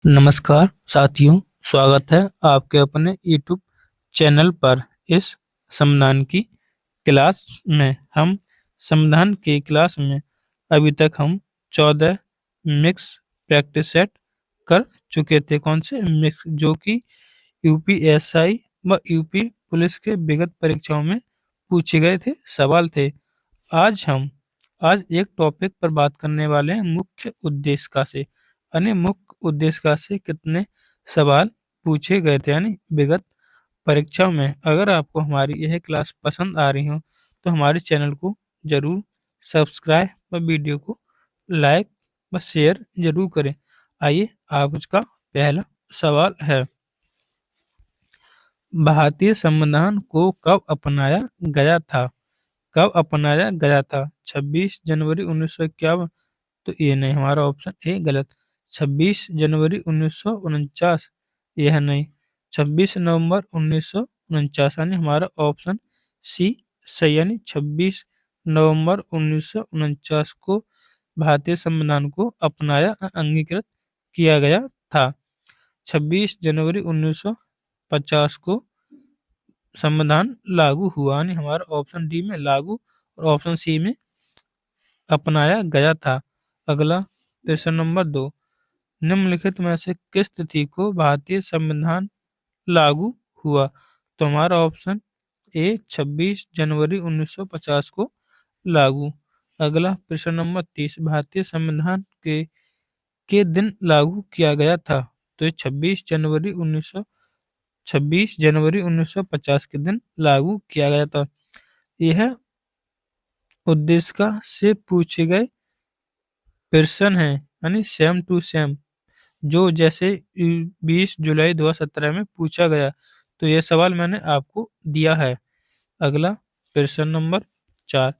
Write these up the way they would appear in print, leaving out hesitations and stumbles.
नमस्कार साथियों, स्वागत है आपके अपने यूट्यूब चैनल पर। इस संविधान की क्लास में हम संविधान की क्लास में अभी तक हम 14 मिक्स प्रैक्टिस सेट कर चुके थे। कौन से मिक्स? जो कि यूपीएसआई व यूपी पुलिस के विगत परीक्षाओं में पूछे गए थे, सवाल थे। आज हम आज एक टॉपिक पर बात करने वाले हैं, मुख्य उद्देशिका से। यानी मुख्य उद्देशिका से कितने सवाल पूछे गए थे यानी विगत परीक्षा में। अगर आपको हमारी यह क्लास पसंद आ रही हो तो हमारे चैनल को जरूर सब्सक्राइब व वीडियो को लाइक व शेयर जरूर करें। आइए, आप उसका पहला सवाल है, भारतीय संविधान को कब अपनाया गया था? कब अपनाया गया था? 26 जनवरी 1951? तो ये नहीं, हमारा ऑप्शन ए गलत। 26 जनवरी 1949? यह नहीं। 26 नवंबर 1949 यानी हमारा ऑप्शन सी सही। यानी 26 नवंबर 1949 को भारतीय संविधान को अपनाया अंगीकृत किया गया था। 26 जनवरी 1950 को संविधान लागू हुआ, यानी हमारा ऑप्शन डी में लागू और ऑप्शन सी में अपनाया गया था। अगला प्रश्न नंबर 2, निम्नलिखित में से किस तिथि को भारतीय संविधान लागू हुआ? तो हमारा ऑप्शन ए 26 जनवरी 1950 को लागू। अगला प्रश्न नंबर 30, भारतीय संविधान के दिन लागू किया गया था? तो ये 26 जनवरी 1950 के दिन लागू किया गया था। यह उद्देशिका से पूछे गए प्रश्न है, यानी सेम टू सेम, जो जैसे 20 जुलाई 2017 में पूछा गया। तो यह सवाल मैंने आपको दिया है। अगला प्रश्न नंबर 4,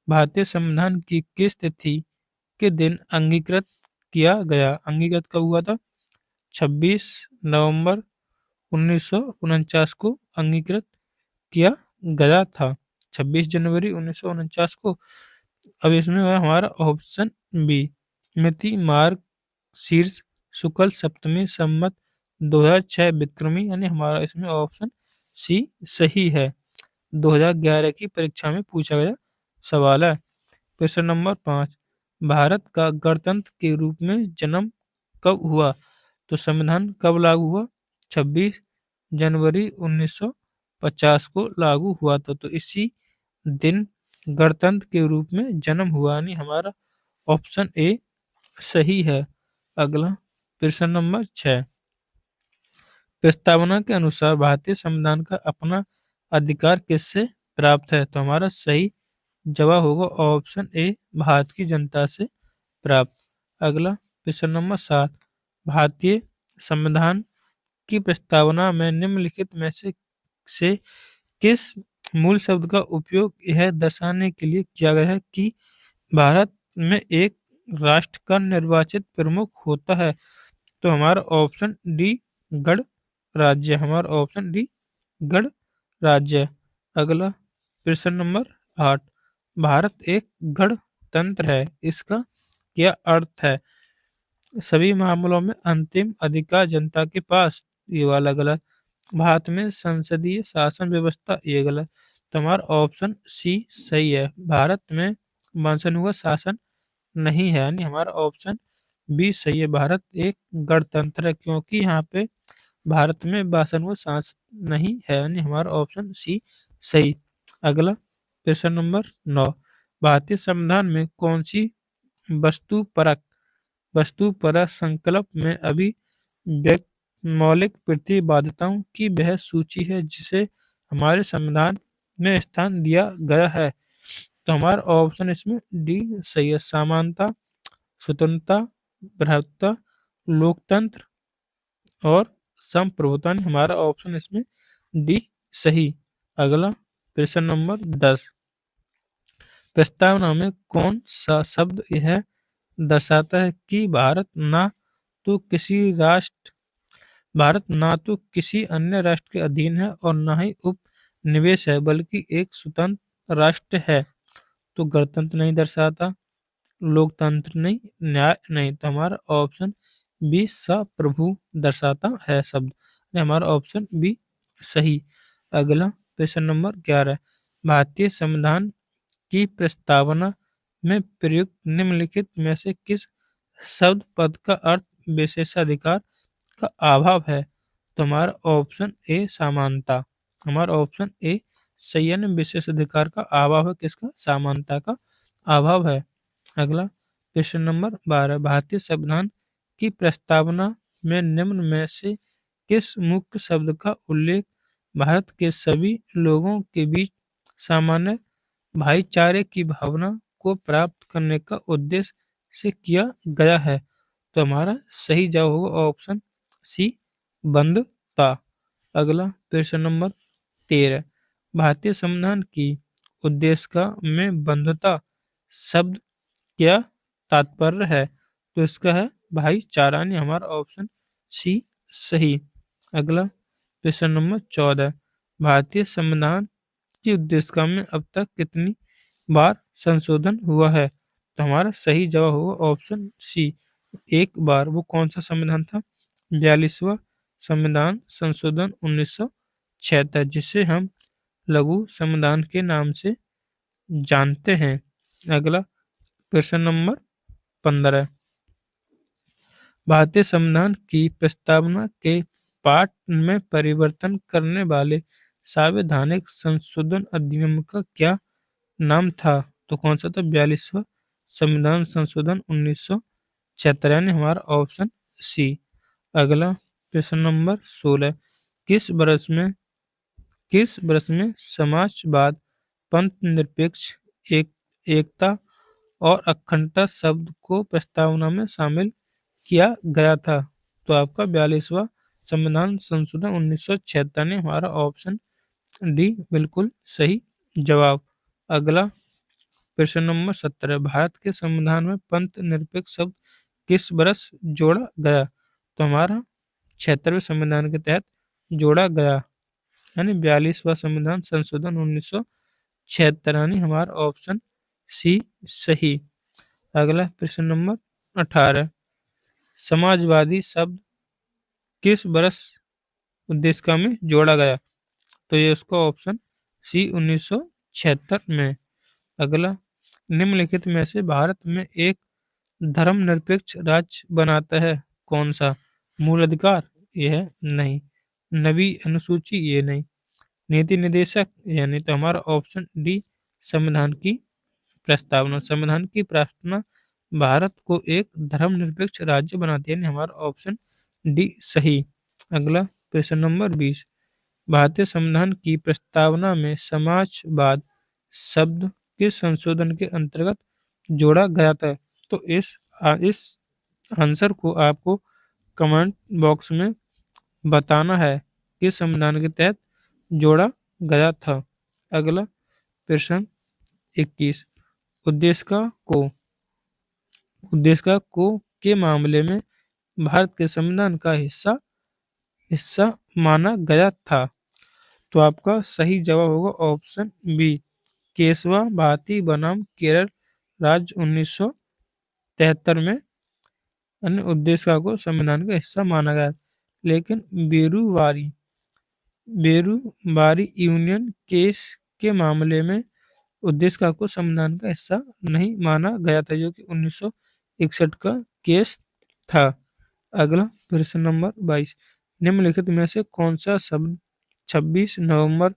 भारतीय संविधान की किस तिथि के दिन अंगीकृत किया गया? अंगीकृत कब हुआ था? 26 नवंबर 1949 को अंगीकृत किया गया था। 26 जनवरी 1949 को। अब इसमें है हमारा ऑप्शन बी, मिति मार्ग शीर्ष शुक्ल सप्तमी संवत 2006 विक्रमी, यानी हमारा इसमें ऑप्शन सी सही है। 2011 की परीक्षा में पूछा गया सवाल है। प्रश्न नंबर 5, भारत का गणतंत्र के रूप में जन्म कब हुआ? तो संविधान कब लागू हुआ? 26 जनवरी 1950 को लागू हुआ था। तो इसी दिन गणतंत्र के रूप में जन्म हुआ, यानी हमारा ऑप्शन ए सही है। अगला प्रश्न नंबर 6, प्रस्तावना के अनुसार भारतीय संविधान का अपना अधिकार किससे प्राप्त है? तो हमारा सही जवाब होगा ऑप्शन ए, भारत की जनता से प्राप्त। अगला प्रश्न नंबर 7, भारतीय संविधान की प्रस्तावना में निम्नलिखित में से किस मूल शब्द का उपयोग यह दर्शाने के लिए किया गया है कि भारत में एक राष्ट्र का निर्वाचित प्रमुख होता है? तो हमारा ऑप्शन डी गण राज्य, हमारा ऑप्शन डी गण राज्य। अगला प्रश्न नंबर 8, भारत एक गणतंत्र है, इसका क्या अर्थ है? सभी मामलों में अंतिम अधिकार जनता के पास, ये वाला गलत। भारत में संसदीय शासन व्यवस्था, ये गलत। तो हमारा ऑप्शन सी सही है, भारत में मानसन हुआ शासन नहीं है, यानी हमारा ऑप्शन बी सही है। भारत एक गणतंत्र है क्योंकि यहाँ पे भारत में भाषण व शासन नहीं है, यानी हमारा ऑप्शन सी सही। अगला प्रश्न नंबर 9, भारतीय संविधान में कौन सी वस्तुपरक संकल्प में मौलिक प्रतिबद्धताओं की वह सूची है जिसे हमारे संविधान में स्थान दिया गया है? तो हमारा ऑप्शन इसमें डी सही है, समानता, स्वतंत्रता, भ्रातृत्व, लोकतंत्र और संप्रभुता, हमारा ऑप्शन इसमें डी सही। अगला प्रश्न नंबर 10, प्रस्तावना में कौन सा शब्द यह दर्शाता है कि भारत ना तो किसी अन्य राष्ट्र के अधीन है और ना ही उपनिवेश है, बल्कि एक स्वतंत्र राष्ट्र है? तो गणतंत्र नहीं दर्शाता, लोकतंत्र नहीं, न्याय नहीं। तो हमारा ऑप्शन बी सप्रभु दर्शाता है शब्द। हमारा ऑप्शन बी सही। अगला प्रश्न नंबर 11, भारतीय संविधान की प्रस्तावना में प्रयुक्त निम्नलिखित में से किस शब्द पद का अर्थ विशेषाधिकार का अभाव है? तो हमारा ऑप्शन ए समानता। हमारा ऑप्शन ए सही है। विशेषाधिकार का अभाव है, किसका? समानता का अभाव है। अगला प्रश्न नंबर 12, भारतीय संविधान की प्रस्तावना में निम्न में से किस मुख्य शब्द का उल्लेख भारत के सभी लोगों के बीच सामान्य भाईचारे की भावना को प्राप्त करने का उद्देश्य से किया गया है? तो हमारा सही जवाब होगा ऑप्शन सी बंधुता। अगला प्रश्न नंबर 13, भारतीय संविधान की उद्देशिका में बंधुता शब्द क्या तात्पर्य है? तो इसका है भाईचारा, यानी हमारा ऑप्शन सी सही। अगला प्रश्न नंबर 14, भारतीय संविधान की उद्देशिका में अब तक कितनी बार संशोधन हुआ है? तो हमारा सही जवाब होगा ऑप्शन सी, एक बार। वो कौन सा संविधान था? 42वां संविधान संशोधन 1976, जिसे हम लघु संविधान के नाम से जानते हैं। अगला प्रश्न नंबर 15, भारतीय संविधान की प्रस्तावना के पाठ में परिवर्तन करने वाले संवैधानिक संशोधन अधिनियम का क्या नाम था? तो कौन सा था? 42वां संविधान संशोधन 1976, यानी हमारा ऑप्शन सी। अगला प्रश्न नंबर 16, किस वर्ष में समाजवाद, पंथ निरपेक्ष, एकता और अखंडता शब्द को प्रस्तावना में शामिल किया गया था? तो आपका 42वां संविधान संशोधन 1976 ने हमारा ऑप्शन डी बिल्कुल सही जवाब। अगला प्रश्न नंबर 17, भारत के संविधान में पंथ निरपेक्ष शब्द किस वर्ष जोड़ा गया? तो हमारा 76वें संविधान के तहत जोड़ा गया, यानी 42वां संविधान संशोधन 1976, यानी हमारा ऑप्शन सी सही। अगला प्रश्न नंबर 18, समाजवादी शब्द किस वर्ष उद्देशिका में जोड़ा गया? तो ये उसका ऑप्शन सी 1976 में। अगला निम्नलिखित में से भारत में एक धर्मनिरपेक्ष राज्य बनाता है कौन सा? मूल अधिकार? यह नहीं। नवी अनुसूची? ये नहीं। नीति निर्देशक? यानी तो हमारा ऑप्शन डी संविधान की प्रस्तावना। संविधान की प्रस्तावना भारत को एक धर्मनिरपेक्ष राज्य बनाती है, यानी हमारा ऑप्शन डी सही। अगला प्रश्न नंबर 20, भारतीय संविधान की प्रस्तावना में समाजवाद शब्द के संशोधन के अंतर्गत जोड़ा गया था? तो इस आंसर को आपको कमेंट बॉक्स में बताना है कि संविधान के तहत जोड़ा गया था। अगला प्रश्न 21, उद्देशिका को के मामले में भारत के संविधान का हिस्सा माना गया था? तो आपका सही जवाब होगा ऑप्शन बी, केशवा भारती बनाम केरल राज्य 1973 में अन्य उद्देशिका को संविधान का हिस्सा माना गया, लेकिन बेरूवारी यूनियन केस के मामले में उद्देशिका को संविधान का हिस्सा नहीं माना गया था, जो कि 1961 का केस था। अगला प्रश्न नंबर 22, निम्नलिखित में से कौन सा शब्द 26 नवंबर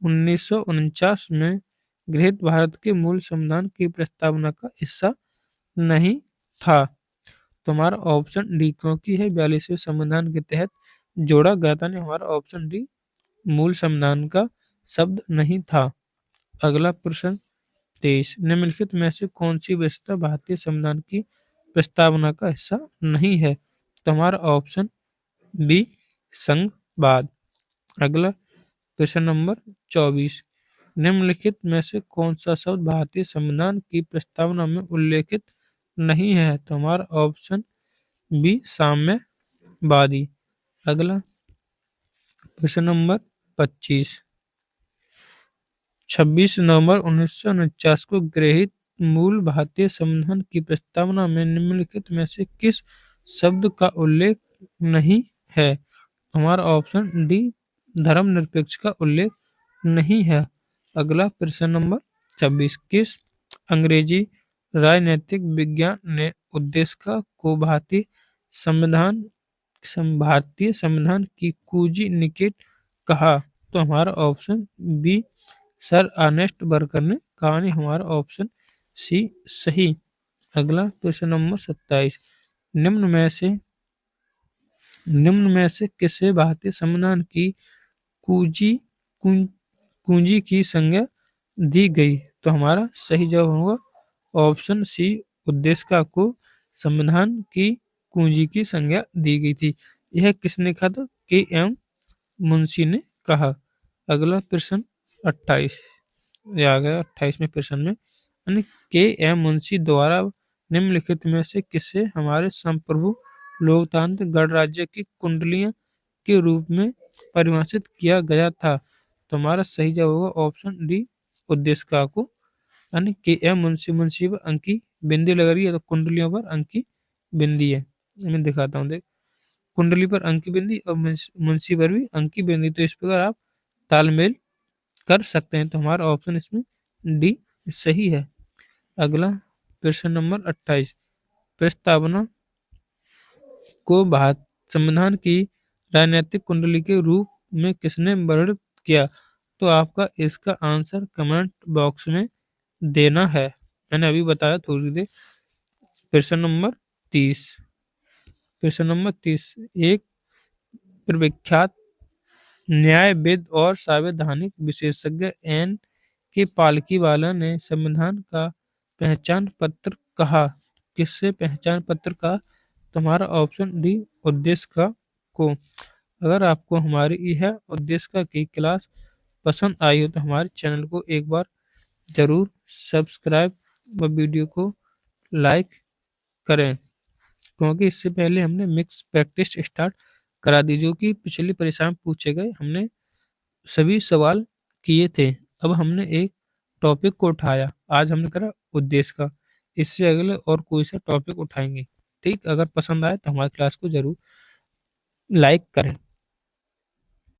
1949 में गृहीत भारत के मूल संविधान की प्रस्तावना का हिस्सा नहीं था? तो हमारा ऑप्शन डी, क्योंकि है 42वें संविधान के तहत जोड़ा गया था, नहीं हमारा ऑप्शन डी मूल संविधान का शब्द नहीं था। अगला प्रश्न 23, निम्नलिखित में से कौन सी विशेषता भारतीय संविधान की प्रस्तावना का हिस्सा नहीं है? तो हमारा ऑप्शन बी संघवाद। अगला प्रश्न नंबर 24, निम्नलिखित में से कौन सा शब्द भारतीय संविधान की प्रस्तावना में उल्लेखित नहीं है? तो हमारा ऑप्शन बी साम्यवादी। अगला प्रश्न नंबर 25, 26 नवंबर 1949 को गृहीत मूल भारतीय संविधान की प्रस्तावना में निम्नलिखित में से किस शब्द का उल्लेख नहीं है। हमारा ऑप्शन डी धर्मनिरपेक्ष का उल्लेख नहीं है। अगला प्रश्न नंबर 26, किस अंग्रेजी राजनीतिक विज्ञान ने उद्देश्य को भारतीय संविधान की कुंजी निकेट कहा? तो हमारा ऑप्शन बी सर अर्नेस्ट बर्कर ने कहा। नहीं, हमारा ऑप्शन सी सही। अगला प्रश्न नंबर 27, निम्न में से किसे भारतीय संविधान की कुंजी कुं- कुंजी की संज्ञा दी गई? तो हमारा सही जवाब होगा ऑप्शन सी, उद्देश्य को संविधान की कुंजी की संज्ञा दी गई थी। यह किसने कहा था? के एम मुंशी ने कहा। अगला प्रश्न 28, ये आ गया 28वें प्रश्न में, यानी के एम मुंशी द्वारा निम्नलिखित में से किसे हमारे संप्रभु लोकतांत्रिक गणराज्य की कुंडलियां के रूप में परिभाषित किया गया था? तो हमारा सही जवाब होगा ऑप्शन डी, उद्देश्य को, यानी के एम मुंशी पर अंकी बिंदी लग रही है तो कुंडलियों पर अंकी बिंदी है। मैं दिखाता हूँ, देख, कुंडली पर अंकी बिंदी और मुंशी पर भी अंकी बिंदी, तो इस प्रकार आप तालमेल कर सकते हैं। तो हमारा ऑप्शन इसमें डी सही है। अगला प्रश्न नंबर 28, प्रस्तावना को भारत संविधान की राजनीतिक कुंडली के रूप में किसने वर्णित किया? तो आपका इसका आंसर कमेंट बॉक्स में देना है। मैंने अभी बताया थोड़ी देर। प्रश्न नंबर 30, एक प्रविख्यात न्यायविद और संवैधानिक विशेषज्ञ एन के पालकीवाला ने संविधान का पहचान पत्र कहा। किससे पहचान पत्र का? तुम्हारा ऑप्शन डी, उद्देश्य को। अगर आपको हमारी यह उद्देश्य की क्लास पसंद आई हो तो हमारे चैनल को एक बार जरूर सब्सक्राइब व वीडियो को लाइक करें, क्योंकि इससे पहले हमने मिक्स प्रैक्टिस स्टार्ट करा दी, जो कि पिछली परीक्षा में पूछे गए। हमने सभी सवाल किए थे। अब हमने एक टॉपिक को उठाया, आज हमने करा उद्देश्य का। इससे अगले और कोई सा टॉपिक उठाएंगे। ठीक, अगर पसंद आए तो हमारी क्लास को जरूर लाइक करें।